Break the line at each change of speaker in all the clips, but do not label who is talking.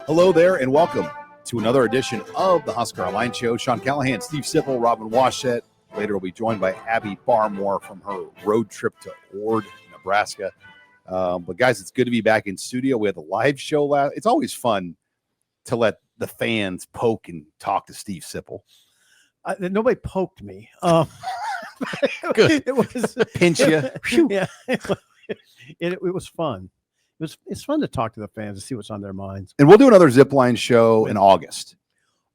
Hello there, and welcome to another edition of the Husker Online Show. Sean Callahan, Steve Sipple, Robin Washett. Later, we'll be joined by Abby Barmore from her road trip to Ord, Nebraska. But guys, it's good to be back in studio. We had a live show. It's always fun to let the fans poke and talk to Steve Sipple.
Nobody poked me.
Good.
It was
Pinch you.
Yeah, it was fun. It's fun to talk to the fans and see what's on their minds.
And we'll do another Zipline show in August.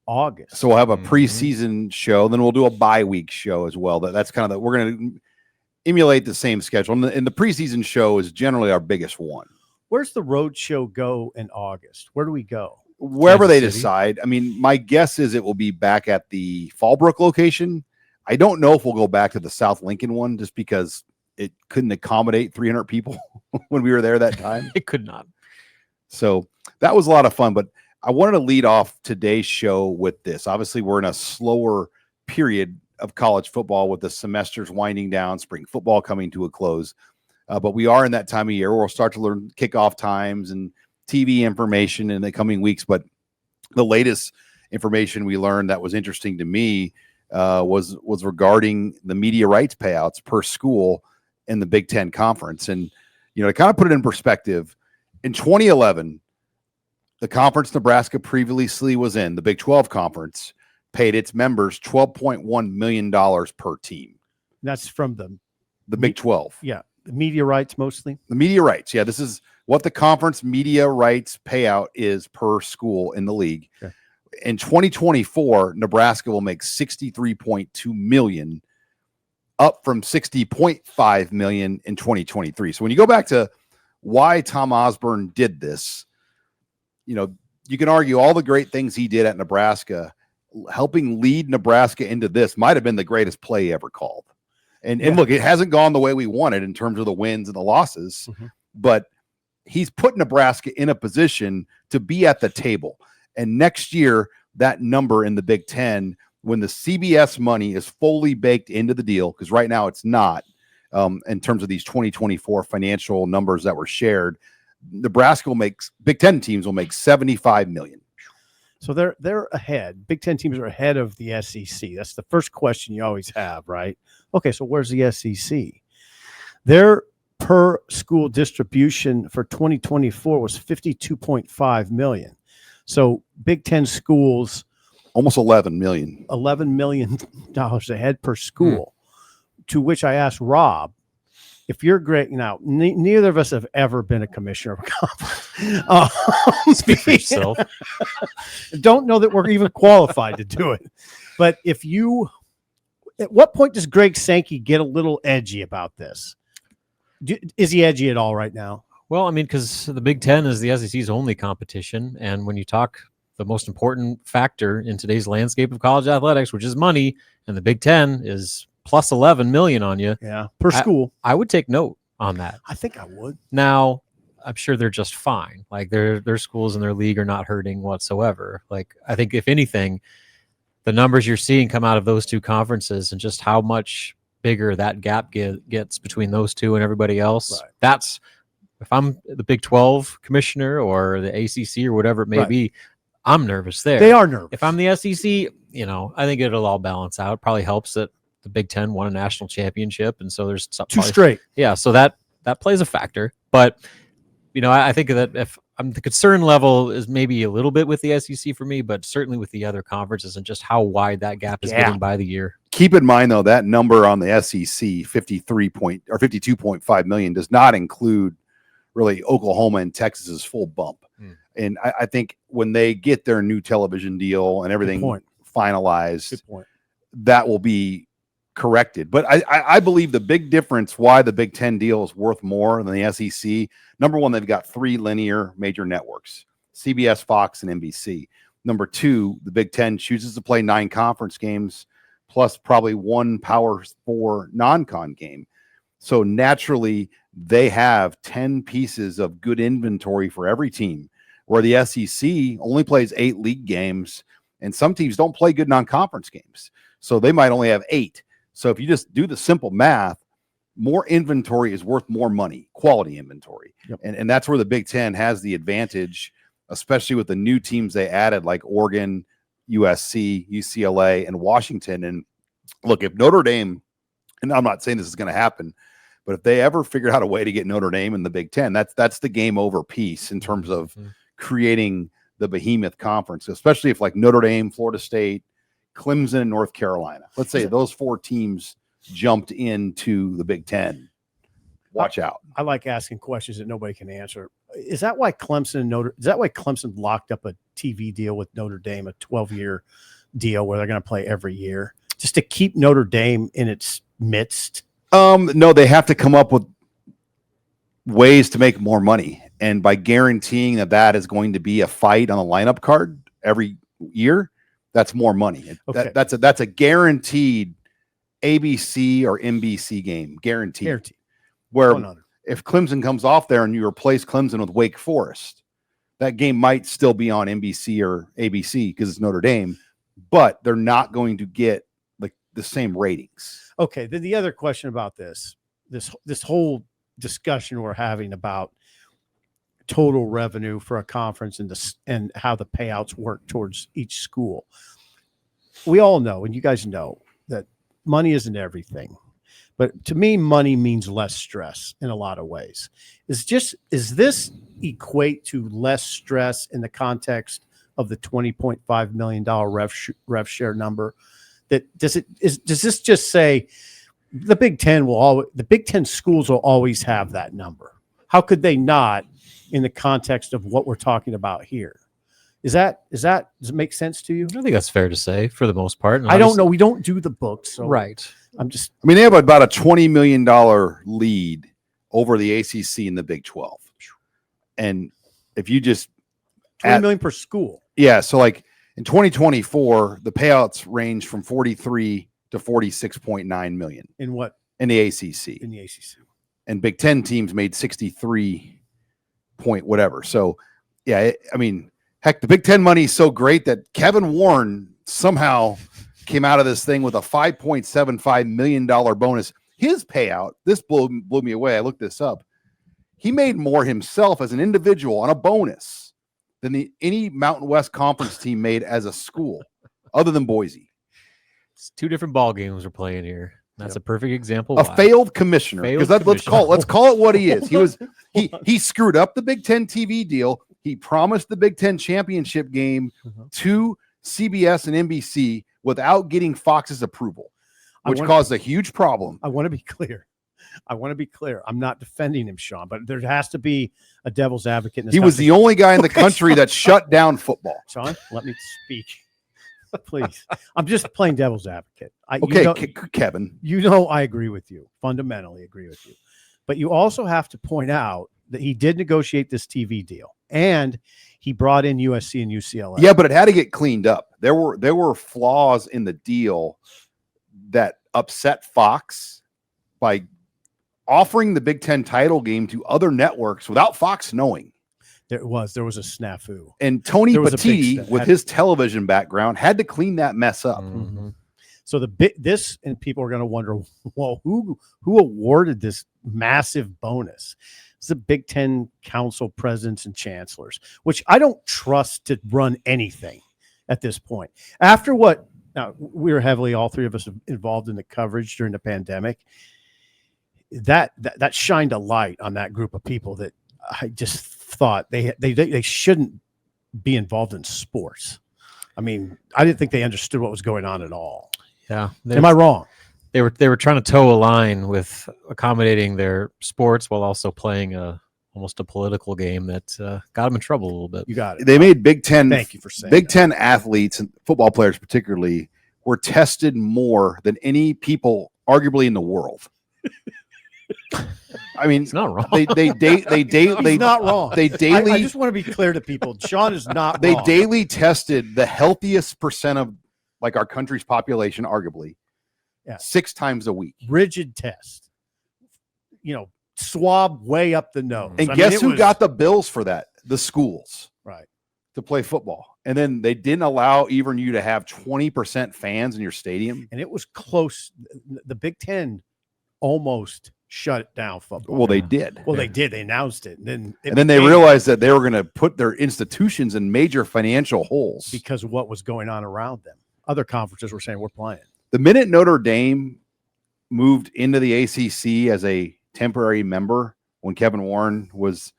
So we'll have a preseason show, then we'll do a bye week show as well. That's kind of we're going to emulate the same schedule. And the preseason show is generally our biggest one.
Where's the road show go in August? Where do we go?
Wherever they decide. I mean, my guess is it will be back at the Fallbrook location. I don't know if we'll go back to the South Lincoln one just because it couldn't accommodate 300 people when we were there that time.
It could not.
So that was a lot of fun, but I wanted to lead off today's show with this. Obviously, we're in a slower period of college football with the semesters winding down, spring football coming to a close. But we are in that time of year where we'll start to learn kickoff times and TV information in the coming weeks. But the latest information we learned that was interesting to me was regarding the media rights payouts per school in the Big Ten Conference. And, to kind of put it in perspective, in 2011, the conference Nebraska previously was in, the Big 12 Conference, paid its members $12.1 million per team.
That's from
the Big 12.
Yeah. The media rights mostly.
The media rights. Yeah. This is what the conference media rights payout is per school in the league. Okay. In 2024, Nebraska will make $63.2 million, up from $60.5 million in 2023. So when you go back to why Tom Osborne did this, you can argue all the great things he did at Nebraska, helping lead Nebraska into this might have been the greatest play he ever called. And look, it hasn't gone the way we wanted in terms of the wins and the losses, but he's put Nebraska in a position to be at the table. And next year, that number in the Big Ten, when the CBS money is fully baked into the deal, because right now it's not, in terms of these 2024 financial numbers that were shared, Nebraska will make, Big Ten teams will make $75 million.
So they're ahead. Big Ten teams are ahead of the SEC. That's the first question you always have, right? Okay, so where's the SEC? Their per school distribution for 2024 was $52.5 million. So Big Ten schools,
almost $11 million.
$11 million ahead per school. To which I asked Rob, if you're great, neither of us have ever been a commissioner of a conference.
Speak for yourself.
Don't know that we're even qualified to do it. But at what point does Greg Sankey get a little edgy about this? Is he edgy at all right now?
Well, I mean, because the Big Ten is the SEC's only competition. And when you talk the most important factor in today's landscape of college athletics, which is money, and the Big Ten is plus 11 million on you.
Yeah, per school.
I would take note on that.
I think I would.
Now, I'm sure they're just fine. Like their schools in their league are not hurting whatsoever. Like I think if anything, the numbers you're seeing come out of those two conferences and just how much bigger that gap gets between those two and everybody else. Right. That's if I'm the Big 12 commissioner or the ACC or whatever it may be, I'm nervous there.
They are nervous.
If I'm the SEC, I think it'll all balance out. It probably helps that the Big Ten won a national championship, and so there's
two straight.
Yeah, so that plays a factor. But I think that if the concern level is maybe a little bit with the SEC for me, but certainly with the other conferences and just how wide that gap is getting by the year.
Keep in mind though that number on the SEC, 52.5 million, does not include really Oklahoma and Texas's full bump. And I think when they get their new television deal and everything finalized, that will be corrected. But I believe the big difference why the Big Ten deal is worth more than the SEC, number one, they've got 3 linear major networks, CBS, Fox, and NBC. Number 2, the Big Ten chooses to play 9 conference games plus probably 1 Power 4 non-con game. So naturally, they have 10 pieces of good inventory for every team, where the SEC only plays 8 league games, and some teams don't play good non-conference games. So they might only have 8. So if you just do the simple math, more inventory is worth more money, quality inventory. Yep. And that's where the Big Ten has the advantage especially with the new teams they added like Oregon, USC, UCLA, and Washington. And look, if Notre Dame, and I'm not saying this is going to happen, but if they ever figured out a way to get Notre Dame in the Big Ten, that's the game over piece in terms of creating the behemoth conference, especially if like Notre Dame, Florida State, Clemson, and North Carolina. Let's say those 4 teams jumped into the Big Ten. Watch out.
I like asking questions that nobody can answer. Is that why Clemson locked up a TV deal with Notre Dame, a 12-year deal where they're going to play every year, just to keep Notre Dame in its midst?
No, they have to come up with ways to make more money. And by guaranteeing that is going to be a fight on the lineup card every year, that's more money.
Okay.
That's a guaranteed ABC or NBC game, guaranteed. Where if Clemson comes off there and you replace Clemson with Wake Forest, that game might still be on NBC or ABC because it's Notre Dame, but they're not going to get like the same ratings.
Okay. Then the other question about this whole discussion we're having about total revenue for a conference and how the payouts work towards each school. We all know, and you guys know, that money isn't everything. But to me, money means less stress in a lot of ways. Is this equate to less stress in the context of the $20.5 million rev share number? Does this just say the Big Ten schools will always have that number? How could they not in the context of what we're talking about here? Does it make sense to you?
I think that's fair to say for the most part. And
I don't know. We don't do the books. So
right.
They have about a $20 million lead over the ACC and the Big 12. And if you just
$20 million per school.
Yeah. So like in 2024, the payouts range from 43 to 46.9 million.
In what?
In the ACC.
In the ACC.
And Big 10 teams made 63 point whatever. So yeah, heck, the Big 10 money is so great that Kevin Warren somehow came out of this thing with a $5.75 million bonus. His payout, this blew me away. I looked this up. He made more himself as an individual on a bonus than any Mountain West Conference team made as a school, other than Boise.
It's 2 different ball games we're playing here. That's a perfect example.
A failed commissioner. Because let's call it what he is. He screwed up the Big Ten TV deal. He promised the Big Ten championship game to CBS and NBC without getting Fox's approval, which caused a huge problem.
I want to be clear. I'm not defending him, Sean, but there has to be a devil's advocate.
He was the only guy in the country that shut down football.
Sean, let me speak. Please. I'm just playing devil's advocate.
Kevin.
I agree with you. Fundamentally agree with you. But you also have to point out that he did negotiate this TV deal and he brought in USC and UCLA.
Yeah, but it had to get cleaned up. There were flaws in the deal that upset Fox by offering the Big Ten title game to other networks without Fox knowing.
There was a snafu.
And Tony Petiti, with his television background, had to clean that mess up.
Mm-hmm. So and people are going to wonder, well, who awarded this massive bonus? It's the Big Ten Council presidents and chancellors, which I don't trust to run anything at this point. After what? Now, we were heavily, all 3 of us, involved in the coverage during the pandemic. That shined a light on that group of people that I just thought they shouldn't be involved in sports. I didn't think they understood what was going on at all.
Yeah.
Am I wrong?
They were trying to toe a line with accommodating their sports while also playing almost a political game that got them in trouble a little bit.
You got it.
They made Big Ten.
Thank you for saying
Big Ten athletes and football players particularly were tested more than any people arguably in the world.
It's not wrong.
He's
not wrong.
They daily.
I just want to be clear to people. Sean is not.
They
wrong.
daily tested the healthiest percent of like our country's population, arguably.
Yeah.
6 times a week.
Rigid test. Swab way up the nose.
And guess who got the bills for that? The schools.
Right.
To play football. And then they didn't allow even you to have 20% fans in your stadium.
And it was close. The Big Ten almost shut down football.
Well, they did.
Well, they did. They announced it. And
then they realized that they were going to put their institutions in major financial holes
because of what was going on around them. Other conferences were saying, we're playing.
The minute Notre Dame moved into the ACC as a temporary member, when Kevin Warren was,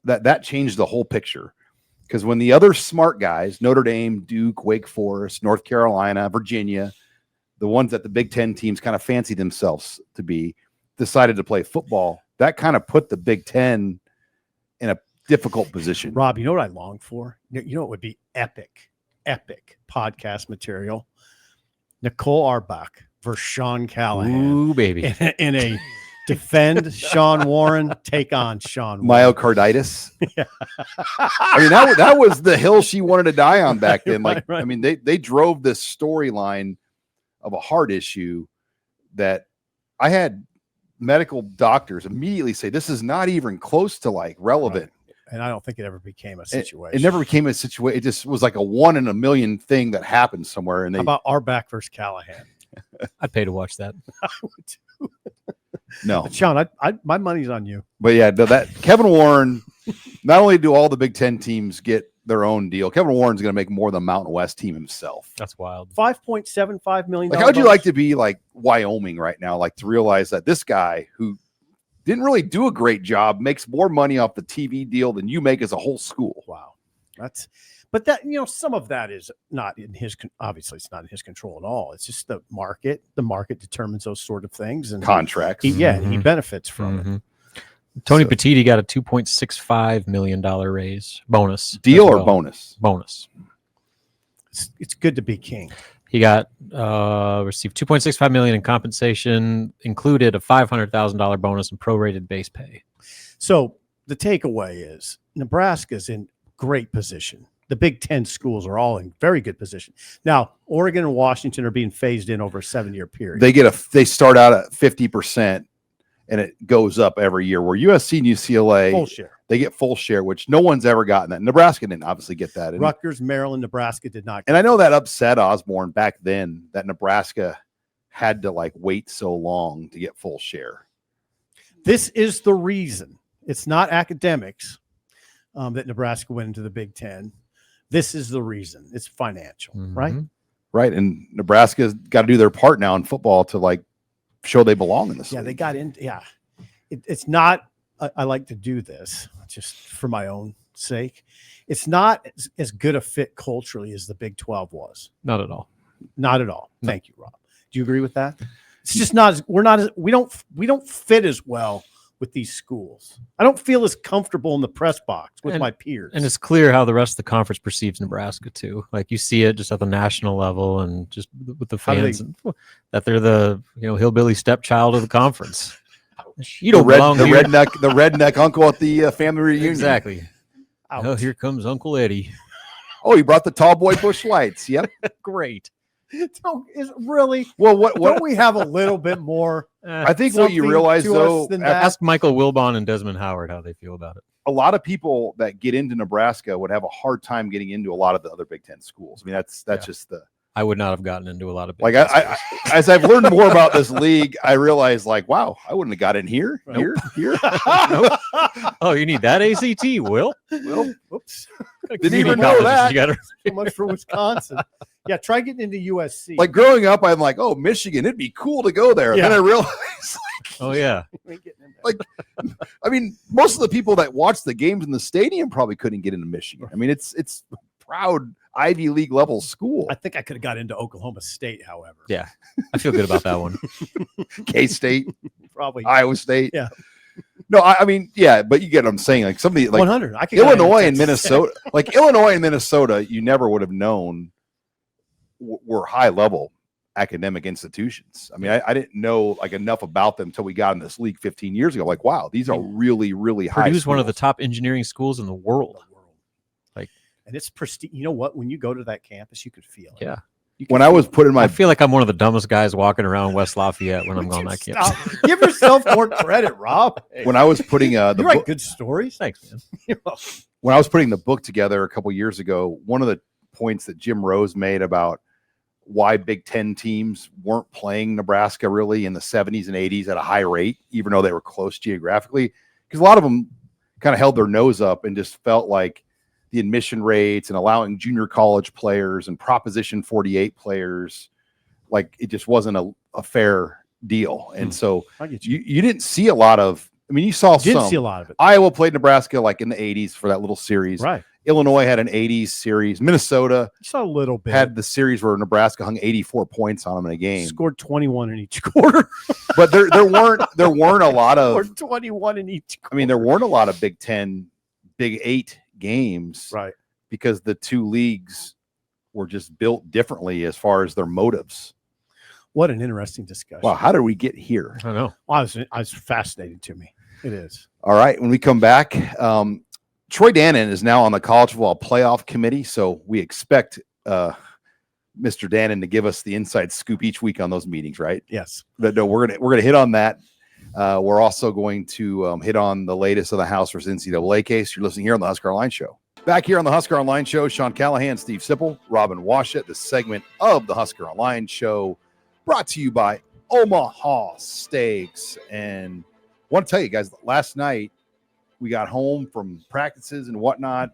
that changed the whole picture. Because when the other smart guys, Notre Dame, Duke, Wake Forest, North Carolina, Virginia, the ones that the Big Ten teams kind of fancy themselves to be, decided to play football, that kind of put the Big Ten in a difficult position.
Rob, you know what I long for? You know what would be epic podcast material? Nicole Auerbach versus Sean Callahan.
Ooh, baby.
In a defend Sean Warren, take on Sean Warren.
Myocarditis. Yeah. I mean, that was the hill she wanted to die on back then. Like, right. I mean, they drove this storyline of a heart issue that I had medical doctors immediately say, this is not even close to like relevant.
Right. And I don't think it ever became a situation.
It never became a situation. It just was like a 1 in a million thing that happened somewhere. And
how about Auerbach versus Callahan?
I'd pay to watch that.
I would too.
No,
but Sean, my money's on you.
But yeah, that Kevin Warren. Not only do all the Big Ten teams get their own deal, Kevin Warren's going to make more than the Mountain West team himself.
That's wild.
$5.75 million.
Like, how would you like to be like Wyoming right now? Like to realize that this guy who didn't really do a great job makes more money off the TV deal than you make as a whole school.
Wow, but that, you know, some of that is not in his, obviously it's not in his control at all. It's just the market. The market determines those sort of things and
contracts.
He benefits from it.
Tony Petitti got a $2.65 million raise bonus.
Deal or bonus?
Bonus.
It's good to be king.
He got received $2.65 million in compensation, included a $500,000 bonus and prorated base pay.
So the takeaway is Nebraska's in great position. The Big Ten schools are all in very good position. Now, Oregon and Washington are being phased in over a 7-year period.
They start out at 50%. And it goes up every year, where USC and UCLA,
full share.
They get full share, which no one's ever gotten that. Nebraska didn't obviously get that. And
Rutgers, Maryland, Nebraska did not.
And I know that upset Osborne back then, that Nebraska had to like wait so long to get full share.
This is the reason. It's not academics that Nebraska went into the Big Ten. This is the reason. It's financial, right?
Right. And Nebraska's got to do their part now in football to like show they belong in this.
Yeah,
league.
they got in. Yeah, it's not. I like to do this just for my own sake. It's not as good a fit culturally as the Big 12 was.
Not at all.
Not at all. No. Thank you, Rob. Do you agree with that? It's just not. We don't fit as well with these schools. I don't feel as comfortable in the press box with my peers.
And it's clear how the rest of the conference perceives Nebraska too. Like you see it just at the national level and just with the fans that they're the hillbilly stepchild of the conference. You don't belong here.
The redneck uncle at the family reunion.
Exactly. Oh, here comes Uncle Eddie.
Oh, he brought the tall boy Busch Lights. Yep.
Great.
Is really
well. What
don't we have a little bit more?
I think what you realize though,
ask Michael Wilbon and Desmond Howard how they feel about it.
A lot of people that get into Nebraska would have a hard time getting into a lot of the other Big Ten schools. I mean, that's just the.
I would not have gotten into a lot of
Big Ten schools. As I've learned more about this league, I realize like, wow, I wouldn't have got in here. Nope. Here. Nope.
Oh, you need that ACT, Will?
Whoops.
Didn't even know that.
So much for Wisconsin. Yeah, try getting into USC.
Like growing up, I'm like, oh, Michigan, it'd be cool to go there. Yeah. Then I realized,
oh yeah,
like, I mean, most of the people that watch the games in the stadium probably couldn't get into Michigan. I mean, it's proud Ivy League level school.
I think I could have got into Oklahoma State, however.
Yeah, I feel good about that one.
K-State,
probably
Iowa State.
Yeah.
No, I mean, yeah, but you get what I'm saying. Like somebody like
100.
Illinois and Minnesota, like Illinois and Minnesota, you never would have known were high level academic institutions. I mean, I didn't know like enough about them until we got in this league 15 years ago. Like, wow, these are really, really high.
Purdue's one of the top engineering schools in the world. Like,
and it's prestige. You know what? When you go to that campus, you could feel it.
Yeah.
When I was putting
I feel like I'm one of the dumbest guys walking around West Lafayette when I'm on that campus.
Give yourself more credit, Rob.
When I was putting
you write good stories.
Thanks, man.
When I was putting the book together a couple years ago, one of the points that Jim Rose made about why Big Ten teams weren't playing Nebraska really in the 70s and 80s at a high rate, even though they were close geographically, because a lot of them kind of held their nose up and just felt like the admission rates and allowing junior college players and Proposition 48 players, like it just wasn't a fair deal. And so
I get
you didn't see a lot of, I mean, you saw
didn't
some.
see a lot of it.
Iowa played Nebraska like in the 80s for that little series.
Right.
Illinois had an 80s series. Minnesota
You saw a little bit.
had the series where Nebraska hung 84 points on them in a game.
Scored 21 in each quarter.
But there weren't a lot of,
Or 21 in each quarter.
I mean, there weren't a lot of Big Ten, Big 8 games,
Right.
because the two leagues were just built differently as far as their motives.
What an interesting discussion.
Wow, how did we get here?
I don't know.
Well, I was fascinating to me. It is.
All right, when we come back, Troy Dannen is now on the College Football Playoff Committee, so we expect Mr. Dannen to give us the inside scoop each week on those meetings, right?
Yes.
No, we're gonna hit on that. We're also going to hit on the latest of the House versus NCAA case. You're listening here on the Husker Online Show. Back here on the Husker Online Show, Sean Callahan, Steve Sipple, Robin Washut. This segment of the Husker Online Show brought to you by Omaha Steaks. And I want to tell you guys, last night we got home from practices and whatnot,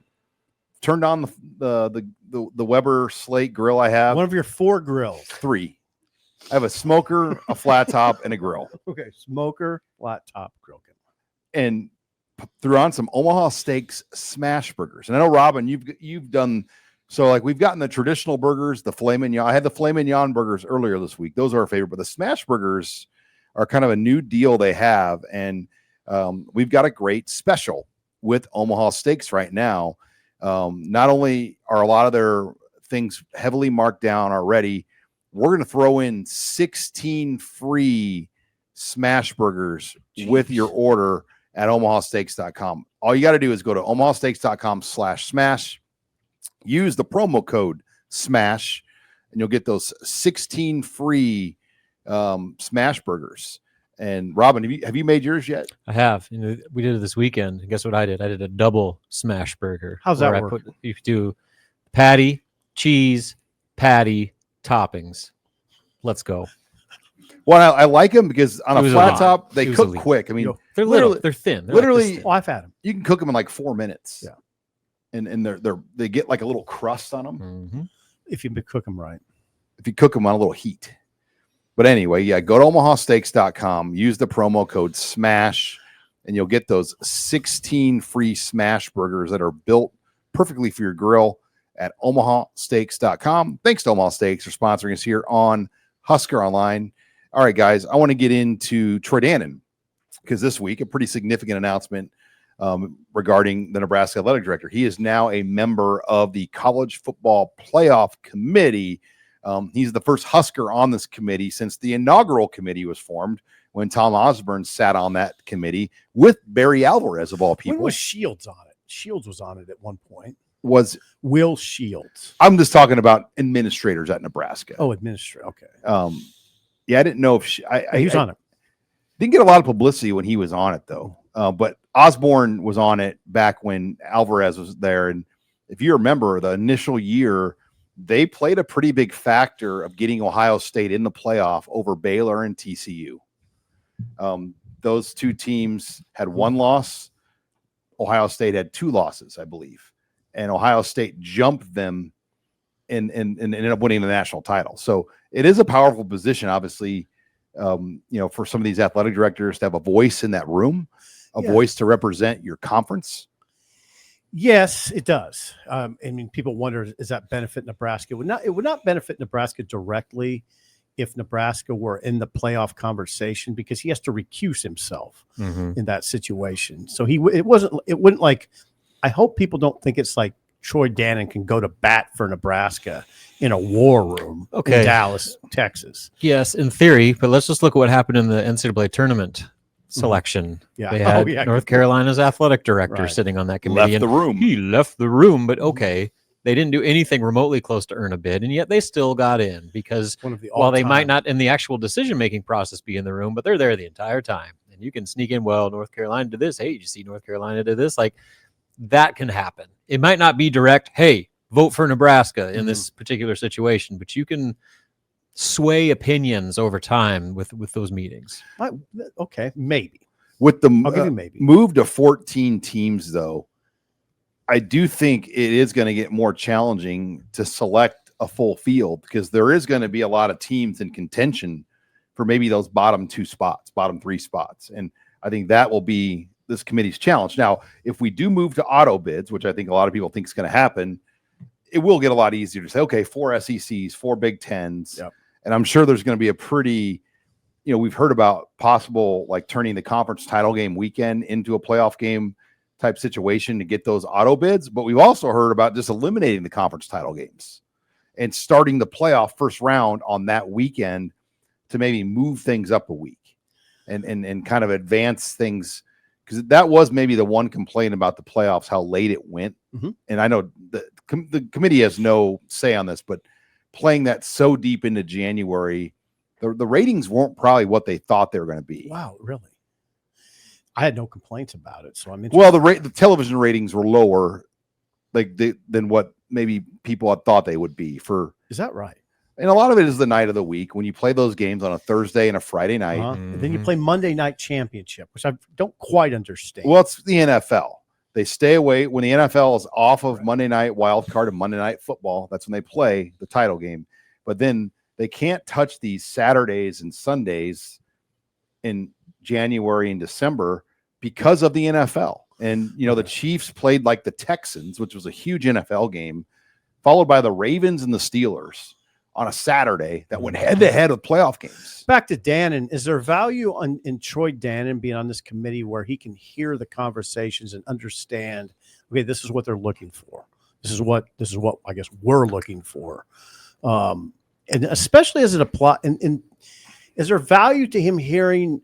turned on the Weber Slate grill I have.
One of your 4 grills.
3. I have a smoker, a flat top, and a grill.
Okay. Smoker, flat top, grill.
And threw on some Omaha Steaks smash burgers. And I know, Robin, you've done so. Like, we've gotten the traditional burgers, the filet mignon. I had the filet mignon burgers earlier this week. Those are our favorite, but the smash burgers are kind of a new deal they have. And we've got a great special with Omaha Steaks right now. Not only are a lot of their things heavily marked down already, we're going to throw in 16 free smash burgers with your order at omahasteaks.com. All you got to do is go to omahasteaks.com/smash, use the promo code SMASH, and you'll get those 16 free smash burgers. And Robin, have you made yours yet?
I have. We did it this weekend. And guess what I did? I did a double smash burger.
How's that work?
You do patty, cheese, patty, toppings. Let's go.
Well, I like them because on
It
a
was
flat
a
top,
lot.
they
It was
cook
elite.
quick. I mean,
They're little. They're thin. They're
literally-
like this
Oh,
thin.
I've had them.
you can cook them in like 4 minutes.
Yeah.
And they get like a little crust on them
Mhm.
If you cook them right.
if you cook them on a little heat. But anyway, yeah, go to omahasteaks.com, use the promo code SMASH, and you'll get those 16 free smash burgers that are built perfectly for your grill at omahasteaks.com. Thanks to Omaha Steaks for sponsoring us here on Husker Online. All right, guys, I want to get into Troy Dannen because this week, a pretty significant announcement regarding the Nebraska athletic director. He is now a member of the College Football Playoff Committee. He's the first Husker on this committee since the inaugural committee was formed when Tom Osborne sat on that committee with Barry Alvarez, of all people.
When was Shields on it? Shields was on it at one point.
Was
Will Shields.
I'm just talking about administrators at Nebraska.
Oh, administrator. Okay.
Yeah, I didn't know if
He was on it.
Didn't get a lot of publicity when he was on it, though. But Osborne was on it back when Alvarez was there. And if you remember, the initial year, they played a pretty big factor of getting Ohio State in the playoff over Baylor and TCU. Those two teams had 1 loss. Ohio State had 2 losses, I believe. And Ohio State jumped them and ended up winning the national title. So it is a powerful position, obviously, for some of these athletic directors to have a voice in that room, a voice to represent your conference.
Yes, it does. I mean, people wonder, does that benefit Nebraska? It would not benefit Nebraska directly if Nebraska were in the playoff conversation, because he has to recuse himself in that situation. So it wouldn't like, I hope people don't think it's like Troy Dannen can go to bat for Nebraska in a war room in Dallas, Texas.
Yes, in theory, but let's just look at what happened in the NCAA tournament selection.
Yeah.
They had North Carolina's athletic director sitting on that committee.
Left the room.
He left the room, but okay. They didn't do anything remotely close to earn a bid, and yet they still got in because while they might not in the actual decision-making process be in the room, but they're there the entire time. And you can sneak in, well, North Carolina did this. Hey, you see North Carolina did this? Like, that can happen. It might not be direct, hey, vote for Nebraska in this particular situation, but you can sway opinions over time with those meetings.
Okay, maybe.
With the
I'll give you maybe.
move to 14 teams, though, I do think it is going to get more challenging to select a full field because there is going to be a lot of teams in contention for maybe those bottom 2 spots, bottom 3 spots. And I think that will be this committee's challenge. Now, if we do move to auto bids, which I think a lot of people think is going to happen, it will get a lot easier to say, okay, 4 SECs, 4 Big Tens.
Yep.
And I'm sure there's going to be a pretty, we've heard about possible like turning the conference title game weekend into a playoff game type situation to get those auto bids. But we've also heard about just eliminating the conference title games and starting the playoff first round on that weekend to maybe move things up a week and kind of advance things. Because that was maybe the one complaint about the playoffs, how late it went.
Mm-hmm.
And I know the committee has no say on this, but playing that so deep into January, the ratings weren't probably what they thought they were going to be.
Wow, really? I had no complaints about it, so I'm interested.
Well, the television ratings were lower, than what maybe people had thought they would be for.
Is that right?
And a lot of it is the night of the week when you play those games on a Thursday and a Friday night.
And then you play Monday Night Championship, which I don't quite understand.
Well, it's the NFL. They stay away when the NFL is off of Monday Night Wild Card and Monday Night Football. That's when they play the title game. But then they can't touch these Saturdays and Sundays in January and December because of the NFL. And, the Chiefs played like the Texans, which was a huge NFL game, followed by the Ravens and the Steelers on a Saturday that went head-to-head with playoff games.
Back to Dannen, is there value in Troy Dannen being on this committee where he can hear the conversations and understand, okay, this is what they're looking for. This is what I guess we're looking for. And especially as it applies, and is there value to him hearing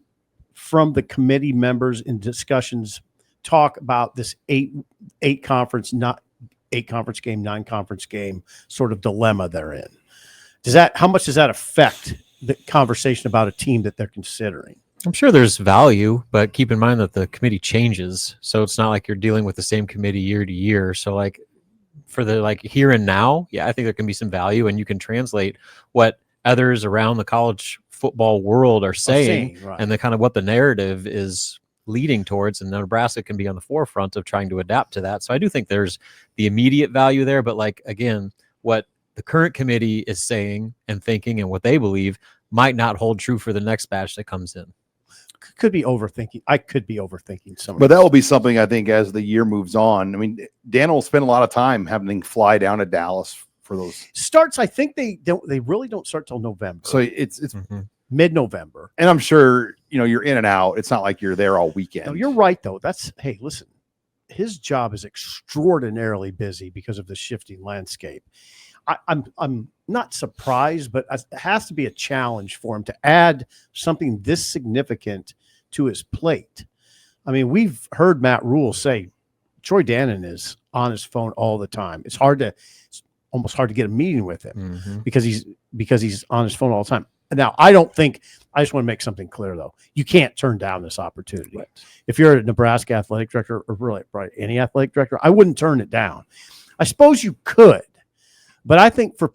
from the committee members in discussions talk about this eight conference, not 8-conference game, 9-conference game sort of dilemma they're in? How much does that affect the conversation about a team that they're considering?
I'm sure there's value, but keep in mind that the committee changes. So it's not like you're dealing with the same committee year to year. So for the here and now, yeah, I think there can be some value, and you can translate what others around the college football world are saying,
right,
and the kind of what the narrative is leading towards, and Nebraska can be on the forefront of trying to adapt to that. So I do think there's the immediate value there, but again, what the current committee is saying and thinking and what they believe might not hold true for the next batch that comes in.
Could be overthinking. I could be overthinking some of
But that will be something I think as the year moves on. I mean, Dan will spend a lot of time having to fly down to Dallas for those
starts. I think they really don't start till November.
So it's
mid-November.
And I'm sure, you're in and out. It's not like you're there all weekend.
No, you're right though. Hey, listen, his job is extraordinarily busy because of the shifting landscape. I'm not surprised, but it has to be a challenge for him to add something this significant to his plate. I mean, we've heard Matt Rule say Troy Dannen is on his phone all the time. It's almost hard to get a meeting with him because he's on his phone all the time. Now, I just want to make something clear though. You can't turn down this opportunity. Right. If you're a Nebraska athletic director or really any athletic director, I wouldn't turn it down. I suppose you could. But I think for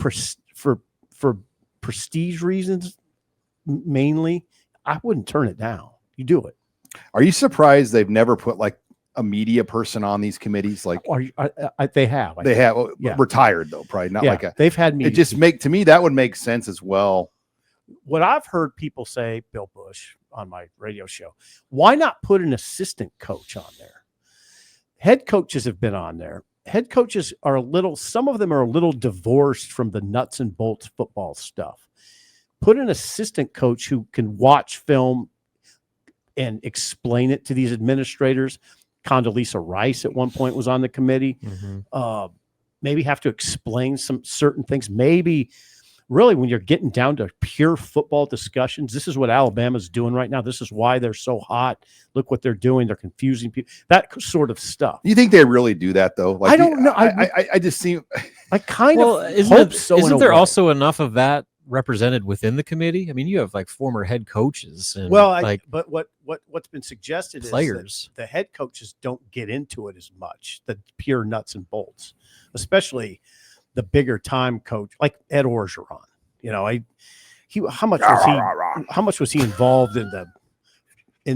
prestige reasons, mainly, I wouldn't turn it down. You do it.
Are you surprised they've never put a media person on these committees?
They have.
They have. Yeah. Retired though, probably not
they've had media.
It just to me that would make sense as well.
What I've heard people say, Bill Bush on my radio show, why not put an assistant coach on there? Head coaches have been on there. Head coaches are some of them are a little divorced from the nuts and bolts football stuff. Put an assistant coach who can watch film and explain it to these administrators. Condoleezza Rice at one point was on the committee. Maybe have to explain some certain things. Maybe really when you're getting down to pure football discussions, this is what Alabama's doing right now. This is why they're so hot. Look what they're doing. They're confusing people. That sort of stuff.
You think they really do that though?
I don't know.
I just see.
I kind of hope so.
Isn't there also enough of that represented within the committee? I mean, you have former head coaches and
but what's been suggested
players.
Is that the head coaches don't get into it as much, the pure nuts and bolts, especially the bigger time coach like Ed Orgeron. how much was he involved in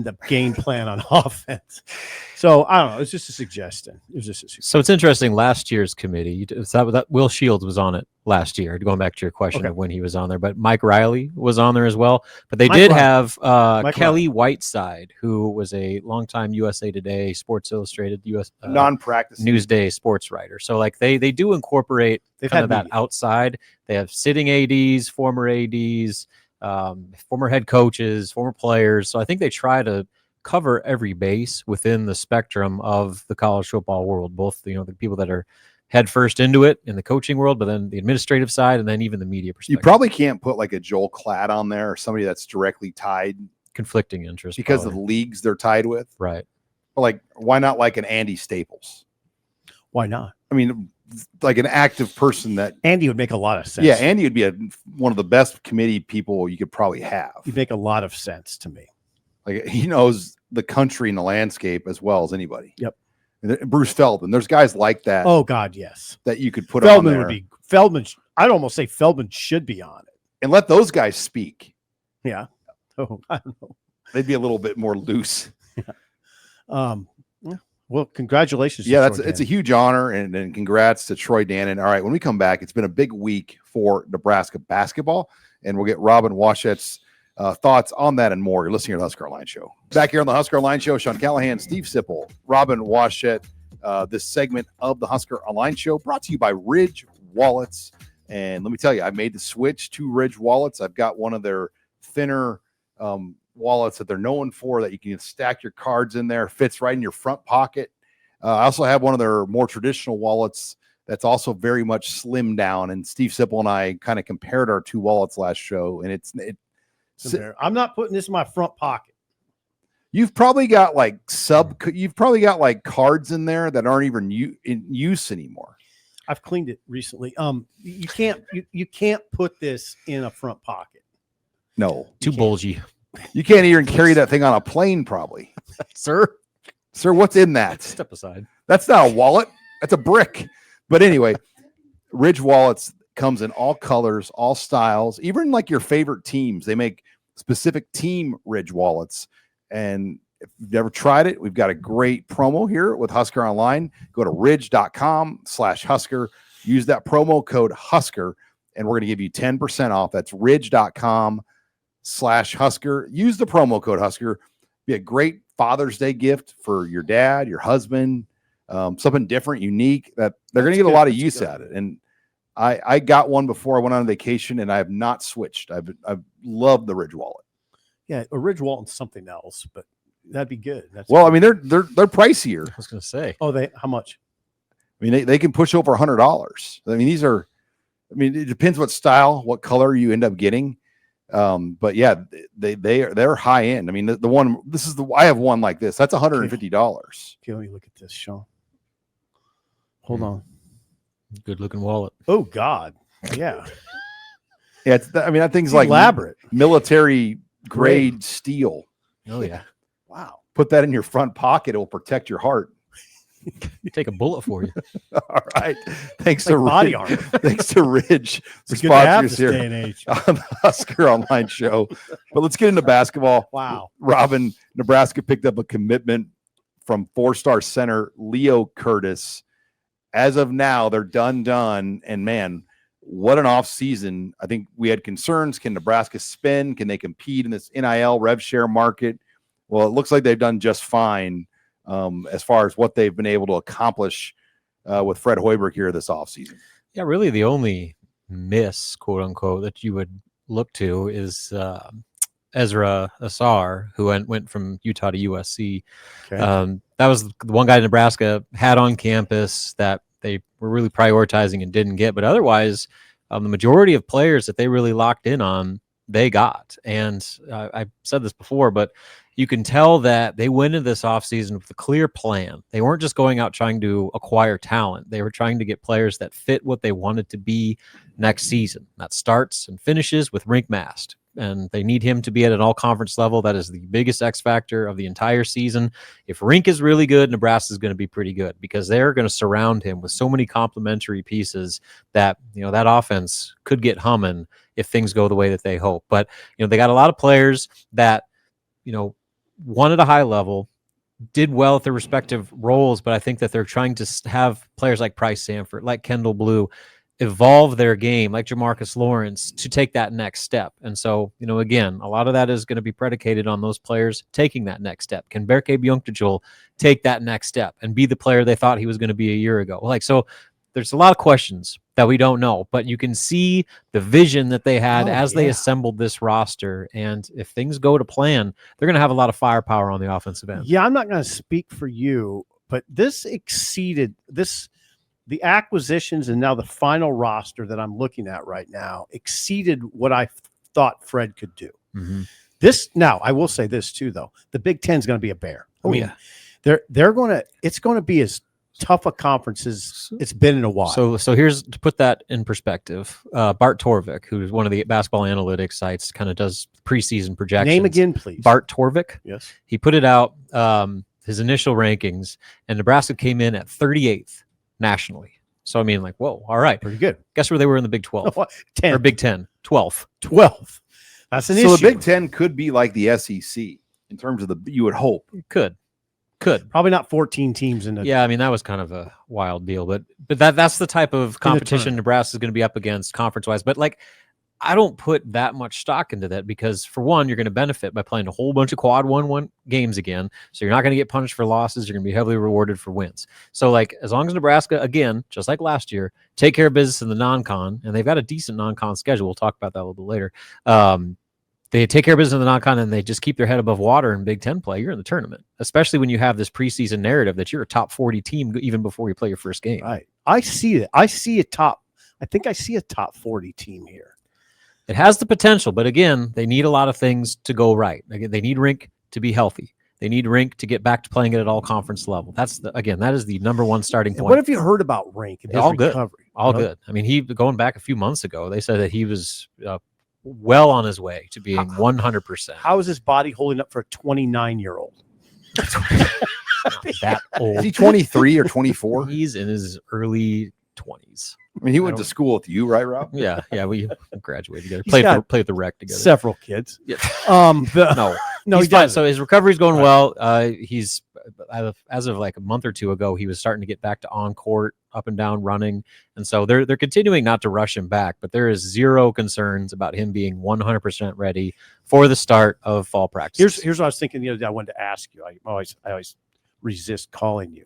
the game plan on offense? So I don't know. It's just a suggestion.
So it's interesting. Last year's committee, that Will Shields was on it last year. Going back to your question of when he was on there, but Mike Riley was on there as well. But they did have Kelly Whiteside, who was a longtime USA Today, Sports Illustrated,
non-practice
Newsday sports writer. So like they do incorporate kind of that outside. They have sitting ADs, former ADs, former head coaches, former players. So I think they try to cover every base within the spectrum of the college football world, both the people that are head first into it in the coaching world, but then the administrative side, and then even the media perspective.
You probably can't put like a Joel Klatt on there, or somebody that's directly tied,
conflicting interests
because of the leagues they're tied with,
right?
But like, why not like an Andy Staples?
Why not?
I mean, like an active person that
Andy would make a lot of sense.
Yeah, Andy would be one of the best committee people you could probably have.
He'd make a lot of sense to me.
Like, he knows the country and the landscape as well as anybody.
Yep.
And Bruce Feldman. There's guys like that.
Oh God, yes.
That you could put
Feldman
on there.
would be Feldman. I'd almost say Feldman should be on it.
And let those guys speak.
Yeah. Oh, I don't know.
They'd be a little bit more loose.
Yeah. Well, congratulations.
Yeah, it's a huge honor, and congrats to Troy Dannen. All right, when we come back, it's been a big week for Nebraska basketball, and we'll get Robin Waschet's thoughts on that and more. You're listening to the HuskerOnline Show. Back here on the HuskerOnline Show, Sean Callahan, Steve Sipple, Robin Waschet. This segment of the HuskerOnline Show brought to you by Ridge Wallets. And let me tell you, I made the switch to Ridge Wallets. I've got one of their thinner wallets that they're known for, that you can stack your cards in there, fits right in your front pocket. I also have one of their more traditional wallets that's also very much slimmed down. And Steve Sipple and I kind of compared our two wallets last show, and
I'm not putting this in my front pocket.
You've probably got like cards in there that aren't even in use anymore.
I've cleaned it recently. You can't put this in a front pocket.
No,
too bulgy.
You can't even carry that thing on a plane, probably.
Sir,
what's in that?
Step aside.
That's not a wallet. That's a brick. But anyway, Ridge Wallets comes in all colors, all styles, even like your favorite teams. They make specific team Ridge Wallets. And if you've never tried it, we've got a great promo here with HuskerOnline. Go to ridge.com/Husker. Use that promo code Husker, and we're going to give you 10% off. That's ridge.com/Husker. Use the promo code Husker. Be a great Father's Day gift for your dad, your husband, something different, unique, that they're going to get a lot of use out of it. And I got one before I went on vacation, and I have not switched. I've loved the Ridge wallet.
Yeah, a Ridge wallet's something else, but that'd be good.
I mean, they're pricier.
I was going to say.
Oh, how much?
I mean, they can push over $100. I mean, it depends what style, what color you end up getting. But yeah, they're high end. I mean, I have one like this. That's $150.
Okay, let me look at this, Sean. Hold on.
Good looking wallet.
Oh God. Yeah.
Yeah. That thing's like
elaborate
military grade steel.
Oh yeah.
Wow.
Put that in your front pocket. It will protect your heart.
Take a bullet for you.
All right. Thanks to
body armor.
Thanks to Ridge for
it's sponsoring us
here on the HuskerOnline Show. But let's get into basketball.
Wow.
Robin, Nebraska picked up a commitment from 4-star center Leo Curtis. As of now, they're done. And man, what an off season. I think we had concerns. Can Nebraska spend? Can they compete in this NIL rev share market? Well, it looks like they've done just fine as far as what they've been able to accomplish with Fred Hoiberg here this offseason.
Yeah, really the only miss, quote unquote, that you would look to is Ezra Asar, who went from Utah to USC. Okay. That was the one guy Nebraska had on campus that they were really prioritizing and didn't get. But otherwise, the majority of players that they really locked in on, they got. And I've said this before, but you can tell that they went into this offseason with a clear plan. They weren't just going out trying to acquire talent. They were trying to get players that fit what they wanted to be next season. That starts and finishes with Rink Mast. and they need him to be at an all-conference level. That is the biggest X factor of the entire season. If Rink is really good, Nebraska is going to be pretty good because they're going to surround him with so many complementary pieces that, that offense could get humming if things go the way that they hope. But, they got a lot of players that, won at a high level, did well at their respective roles, but I think that they're trying to have players like Price Sanford, like Kendall Blue, evolve their game, like Jamarcus Lawrence, to take that next step. And so, again, a lot of that is going to be predicated on those players taking that next step. Can Berke Bjorkdal take that next step and be the player they thought he was going to be a year ago? So there's a lot of questions that we don't know, but you can see the vision that they had as they assembled this roster. And if things go to plan, they're going to have a lot of firepower on the offensive end.
Yeah, I'm not going to speak for you, but this exceeded the acquisitions and now the final roster that I'm looking at right now exceeded what I thought Fred could do.
Mm-hmm.
Now I will say this too, though. The Big Ten is going to be a bear. It's going to be as tough a conference as it's been in a while.
So here's to put that in perspective. Bart Torvik, who's one of the basketball analytics sites, kind of does preseason projections.
Name again, please.
Bart Torvik.
Yes.
He put it out, his initial rankings, and Nebraska came in at 38th nationally. So, whoa, all right.
Pretty good.
Guess where they were in the Big 12?
10.
Or Big 10? 12th.
12th. That's an issue.
So the Big 10 could be like the SEC in terms of you would hope.
Could.
Probably not 14 teams in the.
Yeah, that was kind of a wild deal, but that's the type of competition Nebraska is going to be up against conference-wise. But I don't put that much stock into that because, for one, you're going to benefit by playing a whole bunch of quad 1-1 games again. So you're not going to get punished for losses. You're going to be heavily rewarded for wins. So, as long as Nebraska, again, just like last year, take care of business in the non-con, and they've got a decent non-con schedule. We'll talk about that a little bit later. They take care of business in the non-con and they just keep their head above water in Big Ten play, you're in the tournament, especially when you have this preseason narrative that you're a top 40 team even before you play your first game.
Right. I see it. I see a top 40 team here.
It has the potential, but again, they need a lot of things to go right. Again, they need Rink to be healthy. They need Rink to get back to playing at all conference level. that is the number one starting point.
And what have you heard about Rink and his recovery?
All good. He going back a few months ago, they said that he was well on his way to being 100%.
How is his body holding up for a 29-year-old?
That old.
Is he 23 or 24?
He's in his early 20s.
He went to school with you, right, Rob?
Yeah, we graduated together. Played the rec together.
Several kids.
Yeah.
No,
he's fine. So his recovery's going well. He's as of a month or two ago, he was starting to get back to on court, up and down running, and so they're continuing not to rush him back. But there is zero concerns about him being 100% ready for the start of fall practice.
Here's what I was thinking the other day. I wanted to ask you. I always resist calling you.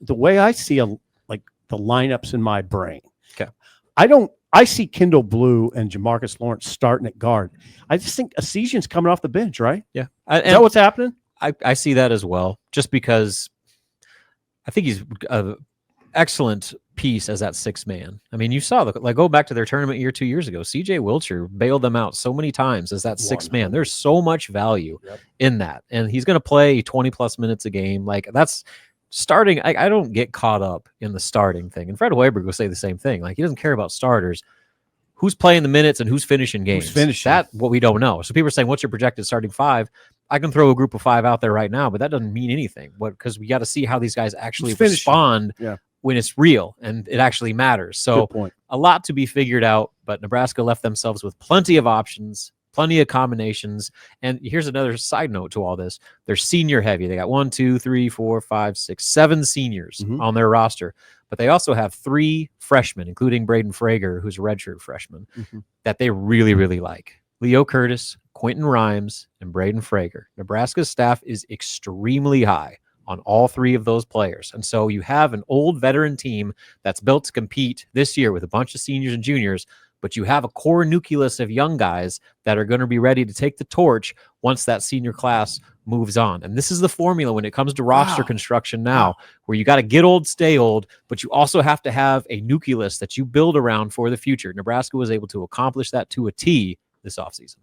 The way I see the lineups in my brain.
Okay.
I see Kendall Blue and Jamarcus Lawrence starting at guard. I just think Essegian's coming off the bench, right?
Yeah.
Is that what's happening?
I see that as well, just because I think he's an excellent piece as that sixth man. You saw go back to their tournament year 2 years ago. CJ Wilcher bailed them out so many times as that sixth man. There's so much value in that. And he's going to play 20 plus minutes a game. That's starting. I don't get caught up in the starting thing. And Fred Hoiberg will say the same thing. He doesn't care about starters. Who's playing the minutes and who's finishing games? That's what we don't know. So people are saying, what's your projected starting five? I can throw a group of five out there right now, but that doesn't mean anything. Because we got to see how these guys actually respond when it's real and it actually matters. So a lot to be figured out, but Nebraska left themselves with plenty of options, plenty of combinations. And here's another side note to all this. They're senior heavy. They got 7 seniors on their roster. But they also have 3 freshmen, including Braden Frager, who's a redshirt freshman, that they really, really like. Leo Curtis, Quentin Rhymes, and Braden Frager. Nebraska's staff is extremely high on all 3 of those players. And so you have an old veteran team that's built to compete this year with a bunch of seniors and juniors, but you have a core nucleus of young guys that are going to be ready to take the torch once that senior class moves on. And this is the formula when it comes to roster construction now, where you got to get old, stay old, but you also have to have a nucleus that you build around for the future. Nebraska was able to accomplish that to a T this offseason.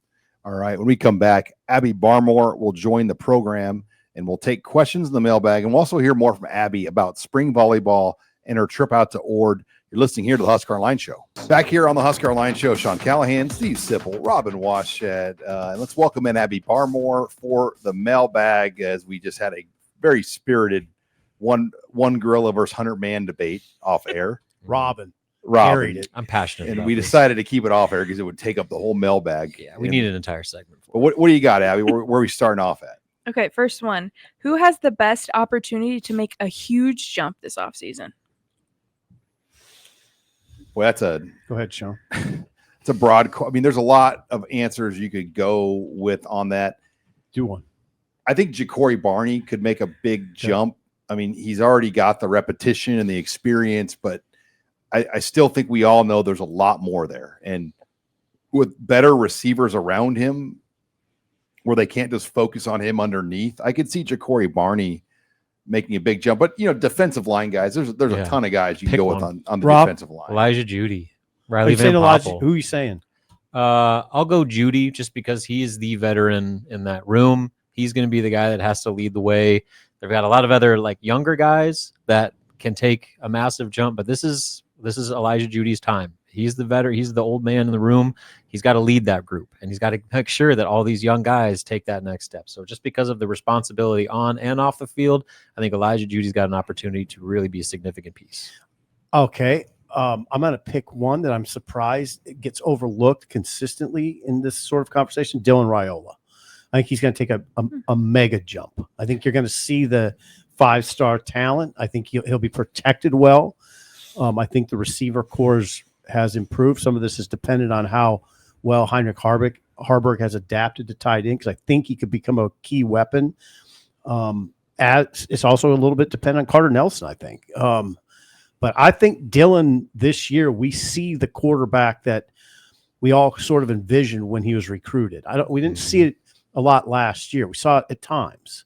All right. When we come back, Abby Barmore will join the program and we'll take questions in the mailbag. And we'll also hear more from Abby about spring volleyball and her trip out to Ord. You're listening here to the Husker Online Show. Back here on the Husker Online Show, Sean Callahan, Steve Sipple, Robin Waschad. And let's welcome in Abby Barmore for the mailbag, as we just had a very spirited one gorilla versus 100-man debate off air.
Robin.
Carried
it.
I'm passionate.
And
about
we
this.
decided to keep it off air because it would take up the whole mailbag.
Yeah, we need an entire segment for
But what do you got, Abby? Where are we starting off at?
Okay, first one. Who has the best opportunity to make a huge jump this offseason?
Well,
Go ahead, Sean.
it's a broad. I mean, there's a lot of answers you could go with on that.
Do one.
I think Ja'Cory Barney could make a big jump. I mean, he's already got the repetition and the experience, but I still think we all know there's a lot more there. And with better receivers around him, where they can't just focus on him underneath, I could see Ja'Cory Barney making a big jump. But, defensive line guys, there's a ton of guys you can
Pick
go with
one.
on the
Rob,
defensive line.
Elijah Judy,
Are
Riley
you saying
Van
Elijah?
Poppel.
Who are you saying?
I'll go Judy just because he is the veteran in that room. He's going to be the guy that has to lead the way. They've got a lot of other younger guys that can take a massive jump, but this is Elijah Judy's time. He's the veteran. He's the old man in the room. He's got to lead that group, and he's got to make sure that all these young guys take that next step. So just because of the responsibility on and off the field, I think Elijah Judy's got an opportunity to really be a significant piece.
Okay. I'm going to pick one that I'm surprised it gets overlooked consistently in this sort of conversation, Dylan Raiola. I think he's going to take a mega jump. I think you're going to see the 5-star talent. I think he'll be protected well. I think the receiver corps has improved. Some of this is dependent on how well Heinrich Harburg has adapted to tight end, because I think he could become a key weapon. It's also a little bit dependent on Carter Nelson, I think. But I think Dylan this year, we see the quarterback that we all sort of envisioned when he was recruited. We didn't see it a lot last year. We saw it at times.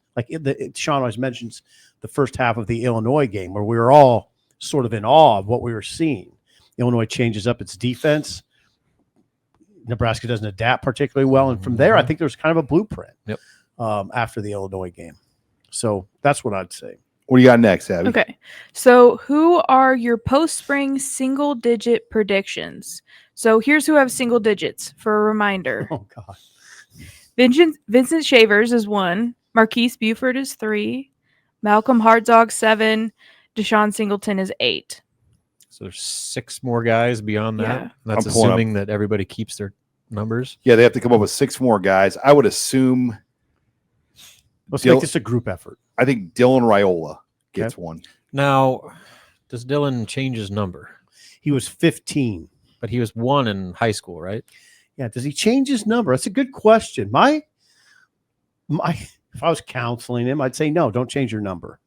Sean always mentions the first half of the Illinois game where we were all sort of in awe of what we were seeing. Illinois changes up its defense. Nebraska doesn't adapt particularly well. And from there, I think there's kind of a blueprint after the Illinois game. So that's what I'd say.
What do you got next, Abby?
Okay. So who are your post-spring single-digit predictions? So here's who have single digits for a reminder.
Oh, God.
Vincent Shavers is 1. Marquise Buford is 3. Malcolm Hartzog 7. Deshaun Singleton is 8.
So there's 6 more guys beyond that.
Yeah.
That's
I'm pulling
assuming that everybody keeps their numbers.
Yeah, they have to come up with 6 more guys. I would assume.
Let's make this a group effort.
I think Dylan Raiola gets one.
Now, does Dylan change his number?
He was 15.
But he was 1 in high school, right?
Yeah. Does he change his number? That's a good question. My, if I was counseling him, I'd say, no, don't change your number.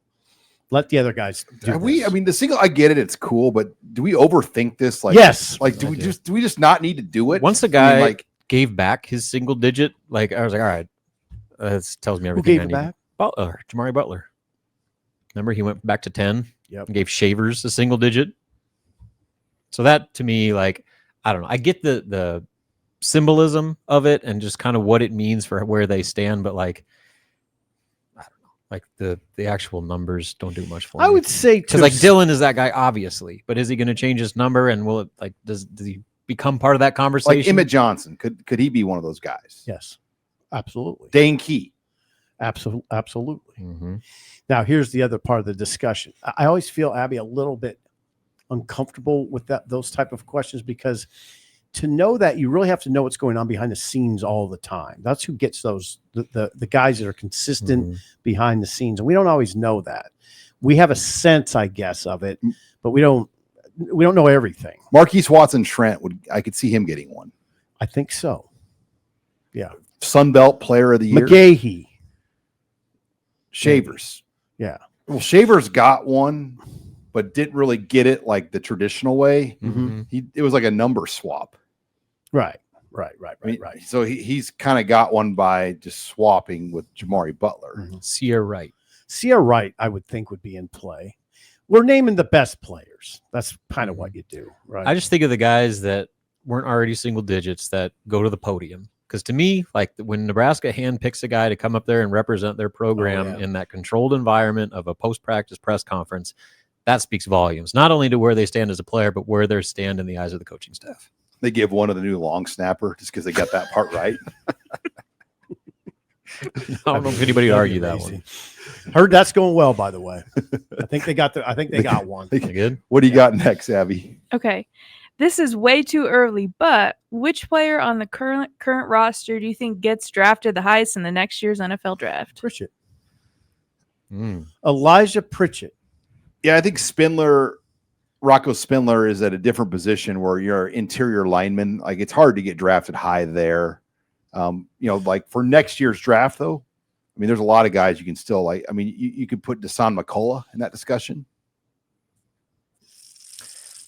Let the other guys do this.
I mean, the single, I get it. It's cool, but do we overthink this?
Yes.
Do we just not need to do it?
Once the guy gave back his single digit, I was like, all right, this tells me
Who
everything.
gave it back?
Jamari Butler. Remember, he went back to 10.
Yep.
And gave Shavers a single digit. So that to me, I don't know. I get the symbolism of it and just kind of what it means for where they stand, but I don't know. The actual numbers don't do much for me.
I would say
because Dylan is that guy, obviously, but is he going to change his number? And will it does he become part of that conversation?
Like Emmett Johnson, could he be one of those guys?
Yes, absolutely.
Dane Key,
absolutely.
Mm-hmm.
Now here's the other part of the discussion. I always feel, Abby, a little bit uncomfortable with those type of questions, because to know that, you really have to know what's going on behind the scenes all the time. That's who gets the guys that are consistent behind the scenes. And we don't always know that. We have a sense, I guess, of it, but we don't know everything.
Marquise Watson Trent I could see him getting one.
I think so. Yeah.
Sun Belt Player of the Year.
McGahee.
Shavers.
Yeah.
Well, Shavers got one, but didn't really get it like the traditional way.
Mm-hmm.
It was like a number swap.
Right.
So he's kind of got one by just swapping with Jamari Butler.
Mm-hmm.
Sierra
Wright, I would think, would be in play. We're naming the best players. That's kind of what you do, right?
I just think of the guys that weren't already single digits that go to the podium. Because to me, when Nebraska handpicks a guy to come up there and represent their program in that controlled environment of a post-practice press conference, that speaks volumes, not only to where they stand as a player, but where they stand in the eyes of the coaching staff.
They give one of the new long snapper just because they got that part right.
I don't know if anybody would argue that one.
Heard that's going well, by the way. I think they got one.
You good?
What do you got next, Abby?
Okay. This is way too early, but which player on the current roster do you think gets drafted the highest in the next year's NFL draft?
Pritchett. Elijah Pritchett.
Yeah, I think Rocco Spindler is at a different position where you're interior lineman. Like it's hard to get drafted high there. Like for next year's draft, though, I mean, there's a lot of guys you can still like. I mean, you could put Dasan McCullough in that discussion.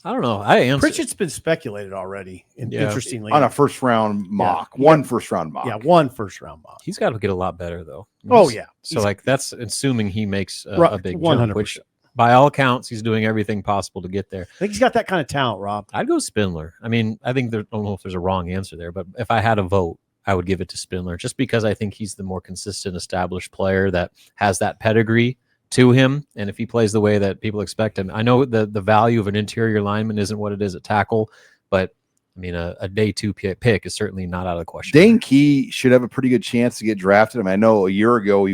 I don't know.
Pritchett's been speculated already. Interestingly,
on a first round mock, one first round mock.
Yeah, one first round mock.
He's got to get a lot better though.
Oh yeah.
So like that's assuming he makes a big 100%. Jump, which by all accounts he's doing everything possible to get there.
I think he's got that kind of talent, Rob.
I'd go Spindler. I mean, I think I don't know if there's a wrong answer there, but if I had a vote, I would give it to Spindler just because I think he's the more consistent, established player that has that pedigree to him. And if he plays the way that people expect him, I know the value of an interior lineman isn't what it is at tackle, but I mean, a day 2 pick is certainly not out of the question.
Dane Key should have a pretty good chance to get drafted. I mean, I know a year ago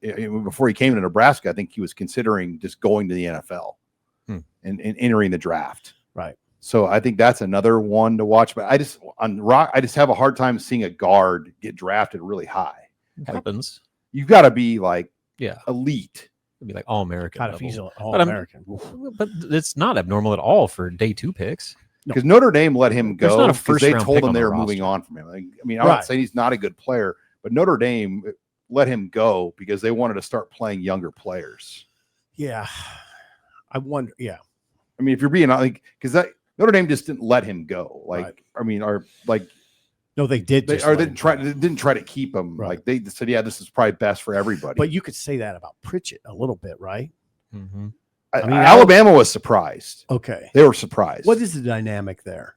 before he came to Nebraska, I think he was considering just going to the NFL and entering the draft.
Right.
So I think that's another one to watch. But I just have a hard time seeing a guard get drafted really high.
It happens.
You've got to be like elite.
It'd be like all-American.
God, if he's all-American.
But it's not abnormal at all for day 2 picks.
Because Notre Dame let him go because they told him they were moving on from him. I mean, I'm not saying he's not a good player, but Notre Dame let him go because they wanted to start playing younger players.
Yeah. I wonder. Yeah.
I mean, if you're being like, because that Notre Dame just didn't let him go. Like, I mean,
no, they did.
They didn't try to keep him. Right. Like they said, yeah, this is probably best for everybody.
But you could say that about Pritchett a little bit, right?
Mm-hmm.
I mean, Alabama was surprised.
Okay.
They were surprised.
What is the dynamic there?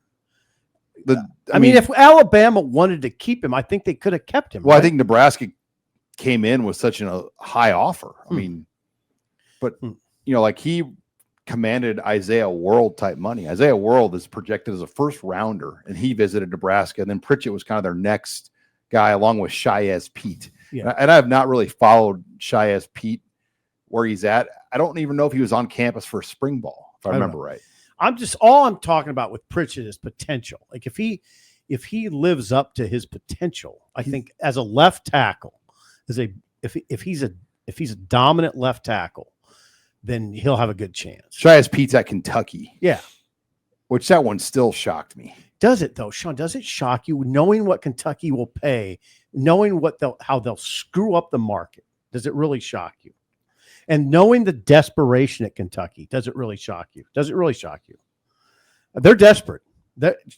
I mean,
if Alabama wanted to keep him, I think they could have kept him.
Well,
right?
I think Nebraska came in with such a high offer. I mean, but like he commanded Isaiah World type money. Isaiah World is projected as a first rounder, and he visited Nebraska. And then Pritchett was kind of their next guy, along with Shiaz Pete.
Yeah.
And I have not really followed Shiaz Pete where he's at. I don't even know if he was on campus for spring ball, if I remember right.
All I'm talking about with Pritchett is potential. Like if he lives up to his potential, I think as a left tackle, if he's a dominant left tackle, then he'll have a good chance.
Shiaz Pete's at Kentucky.
Yeah.
Which that one still shocked me.
Does it though, Sean? Does it shock you knowing what Kentucky will pay, knowing how they'll screw up the market? Does it really shock you? And knowing the desperation at Kentucky, does it really shock you? Does it really shock you? They're desperate.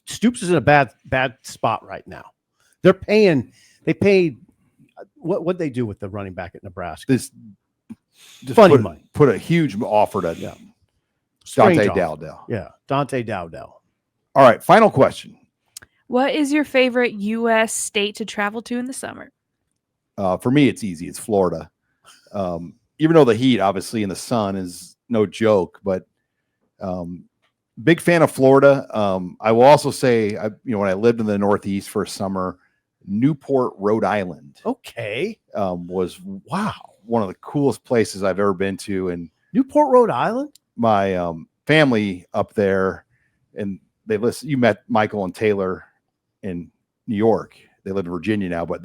Stoops is in a bad spot right now. They paid what they do with the running back at Nebraska?
Just
money.
Put a huge offer to Dante Dowdell.
Yeah, Dante Dowdell.
All right, final question.
What is your favorite U.S. state to travel to in the summer?
For me, it's easy. It's Florida. Even though the heat, obviously, in the sun is no joke, but big fan of Florida. I will also say, when I lived in the Northeast for a summer, Newport, Rhode Island.
Okay.
Was one of the coolest places I've ever been to. And
Newport, Rhode Island?
My family up there, and you met Michael and Taylor in New York. They live in Virginia now, but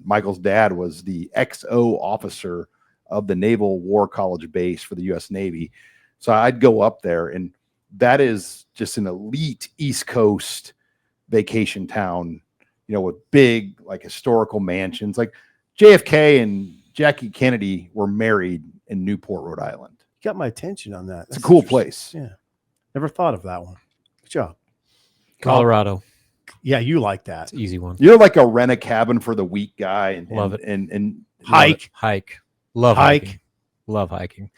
Michael's dad was the XO officer of the Naval War College base for the U.S. Navy. So I'd go up there, and that is just an elite East Coast vacation town, with big, like, historical mansions. Like JFK and Jackie Kennedy were married in Newport, Rhode Island.
You got my attention on that.
It's a cool place.
Yeah. Never thought of that one. Good job.
Colorado.
Yeah, you like that.
It's an easy one.
You're like a rent a cabin for the week guy and
love it.
And
Hike. Love hiking. Love hiking.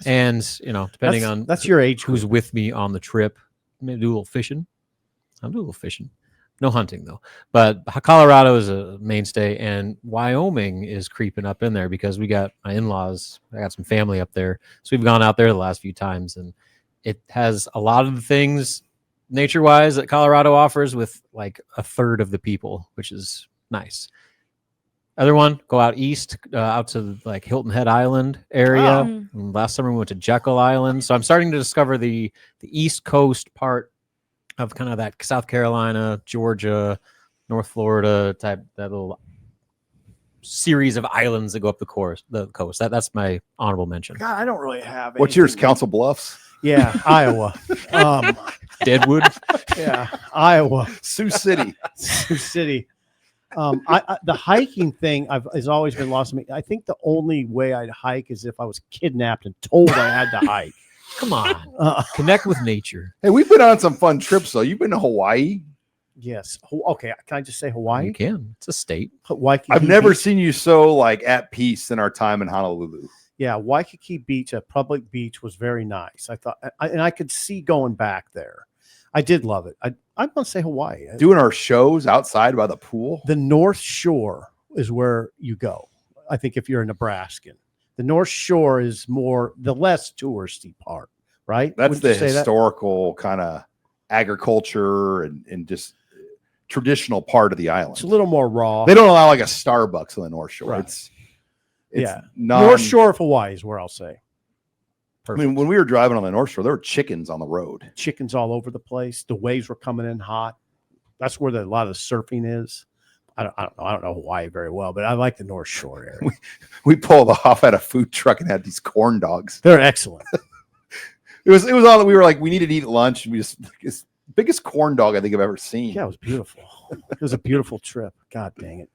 And, depending on
that's your age
who's with me on the trip, maybe do a little fishing. I'll do a little fishing. No hunting though. But Colorado is a mainstay, and Wyoming is creeping up in there because we got my in-laws. I got some family up there, so we've gone out there the last few times, and it has a lot of the things nature-wise that Colorado offers with like a third of the people, which is nice. Other one, go out east, out to like Hilton Head Island area.
Wow.
Last summer we went to Jekyll Island, so I'm starting to discover the East Coast part of kind of that South Carolina, Georgia, North Florida type, that little series of islands that go up the coast. That's my honorable mention.
God, I don't really have.
What's yours?
anything.
Council Bluffs,
Yeah, Iowa.
Deadwood.
Yeah, Iowa,
Sioux City.
Sioux City. The hiking thing has always been lost to me. I think the only way I'd hike is if I was kidnapped and told I had to hike.
Come on, connect with nature.
Hey, we've been on some fun trips though. You've been to Hawaii.
Yes. Okay. Can I just say Hawaii?
You can. It's a state.
Waikiki
I've never
Beach.
seen you so like at peace in our time in Honolulu.
Yeah, Waikiki Beach, a public beach, was very nice. I thought, and I could see going back there. I did love it. I'm going to say Hawaii.
Doing our shows outside by the pool.
The North Shore is where you go. I think if you're a Nebraskan, the North Shore is more the less touristy part, right?
That's
Wouldn't
the
you say that?
historical kind of agriculture and just traditional part of the island.
It's a little more raw.
They don't allow like a Starbucks on the North Shore.
Right.
It's
Yeah.
non-
North Shore of Hawaii is where I'll say.
I mean, when we were driving on the North Shore, there were chickens on the road.
Chickens all over the place. The waves were coming in hot. That's where a lot of the surfing is. I don't know Hawaii very well, but I like the North Shore area.
We pulled off at a food truck and had these corn dogs.
They're excellent.
It was all that we were like, we need to eat lunch. And we just it's the biggest corn dog I think I've ever seen.
Yeah, it was beautiful. It was a beautiful trip. God dang it.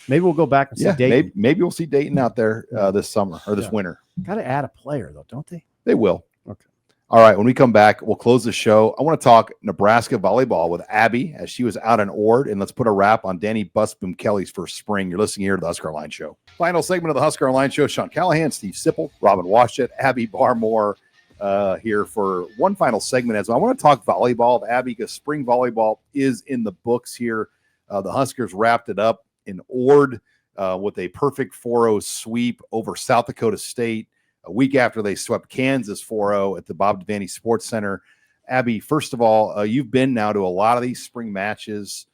Maybe we'll go back and see Dayton.
maybe we'll see Dayton out there this summer or this winter.
Got to add a player though, don't they?
They will.
Okay.
All right. When we come back, we'll close the show. I want to talk Nebraska volleyball with Abby as she was out in Ord, and let's put a wrap on Danny Busboom Kelly's first spring. You're listening here to the HuskerOnline Show. Final segment of the HuskerOnline Show. Sean Callahan, Steve Sipple, Robin Washut, Abby Barmore here for one final segment. As I want to talk volleyball with Abby because spring volleyball is in the books here. The Huskers wrapped it up in Ord with a perfect 4-0 sweep over South Dakota State a week after they swept Kansas 4-0 at the Bob Devaney Sports Center. Abby, first of all, you've been now to a lot of these spring matches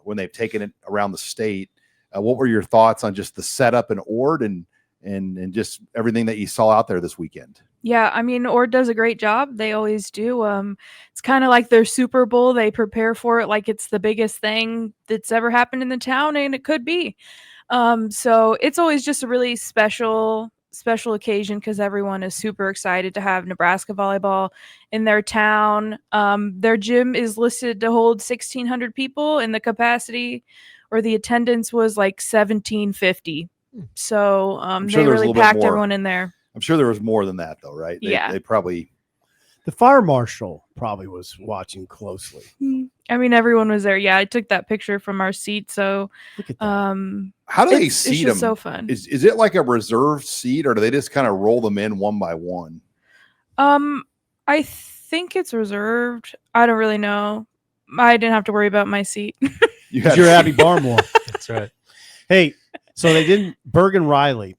when they've taken it around the state. What were your thoughts on just the setup in Ord and just everything that you saw out there this weekend?
Yeah, I mean, Ord does a great job. They always do. It's kind of like their Super Bowl. They prepare for it like it's the biggest thing that's ever happened in the town, and it could be. So it's always just a really special occasion because everyone is super excited to have Nebraska volleyball in their town. Their gym is listed to hold 1,600 people, and the capacity or the attendance was like 1,750. So they really packed everyone in there.
I'm sure there was more than that, though, right? They probably.
The fire marshal probably was watching closely.
I mean, everyone was there. Yeah, I took that picture from our seat. So,
look at that.
How do they seat them?
It's so fun.
Is it like a reserved seat, or do they just kind of roll them in one by one?
I think it's reserved. I don't really know. I didn't have to worry about my seat.
You're Abby Barmore.
That's right.
Hey, so they didn't. Bergen Riley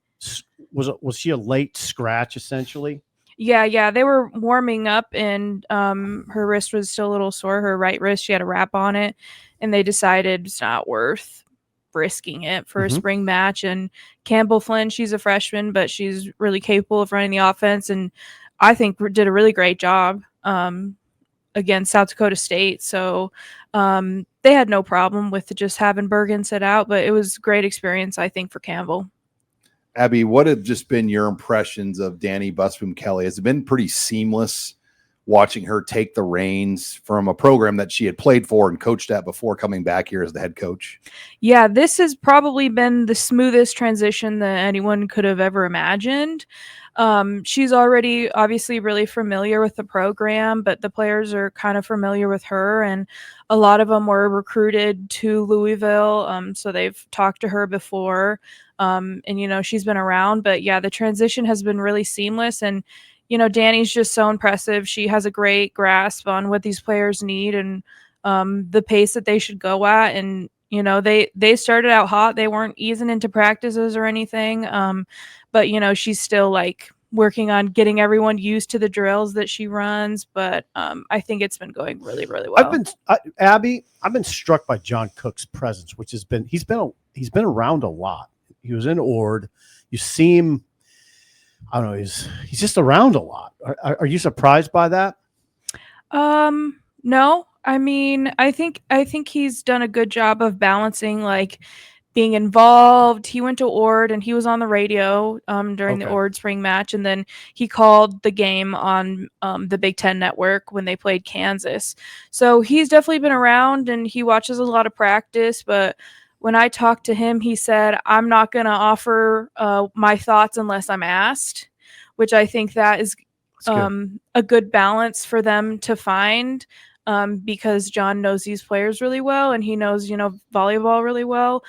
was she a late scratch essentially?
Yeah. They were warming up, and her wrist was still a little sore. Her right wrist, she had a wrap on it, and they decided it's not worth risking it for a spring match. And Campbell Flynn, she's a freshman, but she's really capable of running the offense, and I think did a really great job against South Dakota State. So they had no problem with just having Bergen sit out, but it was a great experience, I think, for Campbell.
Abby, what have just been your impressions of Danny Busboom Kelly? Has it been pretty seamless watching her take the reins from a program that she had played for and coached at before coming back here as the head coach?
Yeah, this has probably been the smoothest transition that anyone could have ever imagined. She's already obviously really familiar with the program, but the players are kind of familiar with her, and a lot of them were recruited to Louisville. So they've talked to her before. And, she's been around, but yeah, the transition has been really seamless. And, Danny's just so impressive. She has a great grasp on what these players need. And the pace that they should go at. And they started out hot. They weren't easing into practices or anything, but she's still like working on getting everyone used to the drills that she runs. But I think it's been going really, really well.
Abby, I've been struck by John Cook's presence, which he's been around a lot. He was in Ord. You see him, I don't know, he's just around a lot. Are you surprised by that?
No. I mean, I think he's done a good job of balancing like being involved. He went to Ord and he was on the radio during the Ord spring match, and then he called the game on the Big Ten Network when they played Kansas. So he's definitely been around and he watches a lot of practice. But when I talked to him, he said, "I'm not going to offer my thoughts unless I'm asked," which I think that is a good balance for them to find. Because John knows these players really well and he knows, volleyball really well.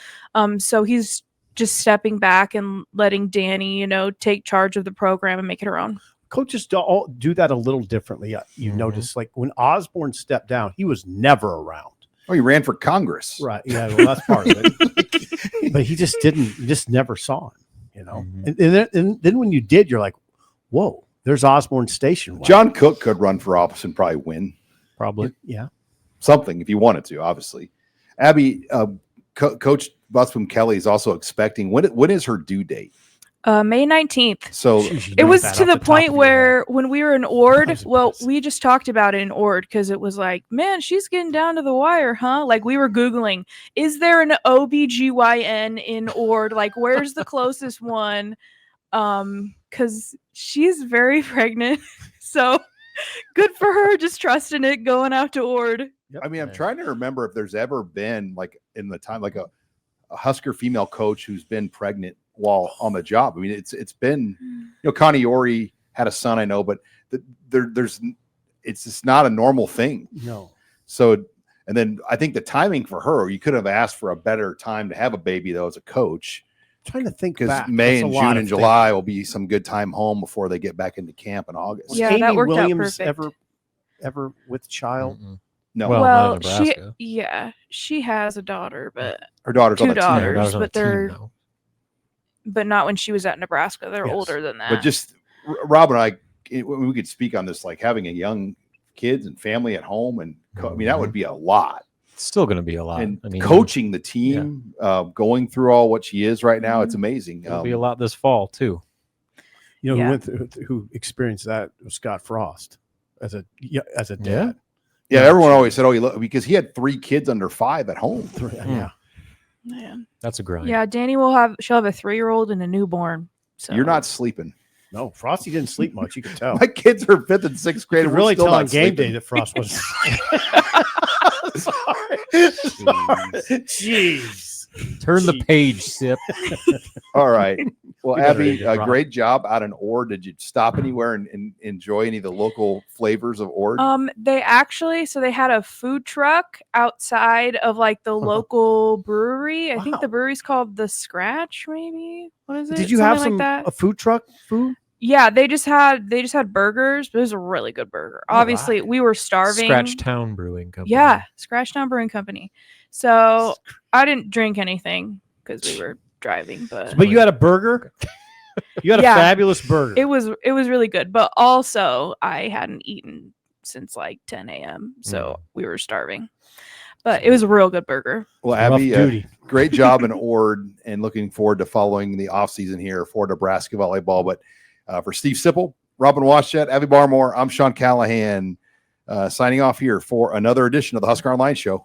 So he's just stepping back and letting Danny, take charge of the program and make it her own.
Coaches do that a little differently. You notice, like when Osborne stepped down, he was never around.
Oh, he ran for Congress.
Right. Yeah. Well, that's part of it. But he just didn't, you just never saw him, And then when you did, you're like, whoa, there's Osborne Station. Wow.
John Cook could run for office and probably win.
Probably.
Yeah.
Something if you wanted to, obviously. Abby, Coach Busboom Kelly is also expecting, when is her due date?
May 19th.
So
it was to the point where when we were in Ord, we just talked about it in Ord because it was like, man, she's getting down to the wire, huh? Like we were Googling, is there an OBGYN in Ord? Like, where's the closest one? Because she's very pregnant. So good for her, just trusting it, going out to Ord.
I mean, I'm trying to remember if there's ever been like in the time, like a Husker female coach who's been pregnant while on the job. I mean, it's been, Connie Ori had a son, I know, but it's just not a normal thing.
No.
So, and then I think the timing for her, you could have asked for a better time to have a baby though as a coach.
I'm trying to think
because May and June and July will be some good time home before they get back into camp in August.
Yeah,
Amy
that worked
Williams
out perfect.
ever with child?
No.
Well, she has a daughter, but
her daughter's
two
on the
daughters,
team.
but not when she was at Nebraska. They're older than that.
But just Rob and I, we could speak on this, like having a young kids and family at home, and I mean that would be a lot.
It's still going to be a lot.
And coaching the team, going through all what she is right now, it's amazing.
It'll be a lot this fall too.
Who experienced that was Scott Frost as a dad.
Yeah, everyone always said, because he had 3 kids under 5 at home.
Yeah.
Man.
That's a grind.
Yeah, Danny she'll have a 3-year-old and a newborn. So
you're not sleeping.
No, Frosty didn't sleep much. You could tell.
My kids are 5th and 6th grade.
You could really tell on game day that Frost was. Sorry. Jeez.
Turn the page, Sip.
All right. Well, Abby, great job out in Ord. Did you stop anywhere and enjoy any of the local flavors of Ord?
They had a food truck outside of like the local brewery. I think the brewery's called The Scratch, maybe. What is it?
Did you
Something
have a food truck food?
Yeah, they just had burgers, but it was a really good burger. Obviously, we were starving.
Scratchtown Brewing Company.
Yeah, Scratchtown Brewing Company. So I didn't drink anything because we were driving, but
you had a burger. You had a fabulous burger.
It was really good, but also I hadn't eaten since like 10 a.m. So we were starving. But it was a real good burger.
Well, Abby, great job in Ord, and looking forward to following the offseason here for Nebraska volleyball. But for Steve Sipple, Robin Waschet, Abby Barmore, I'm Sean Callahan, signing off here for another edition of the HuskerOnline Show.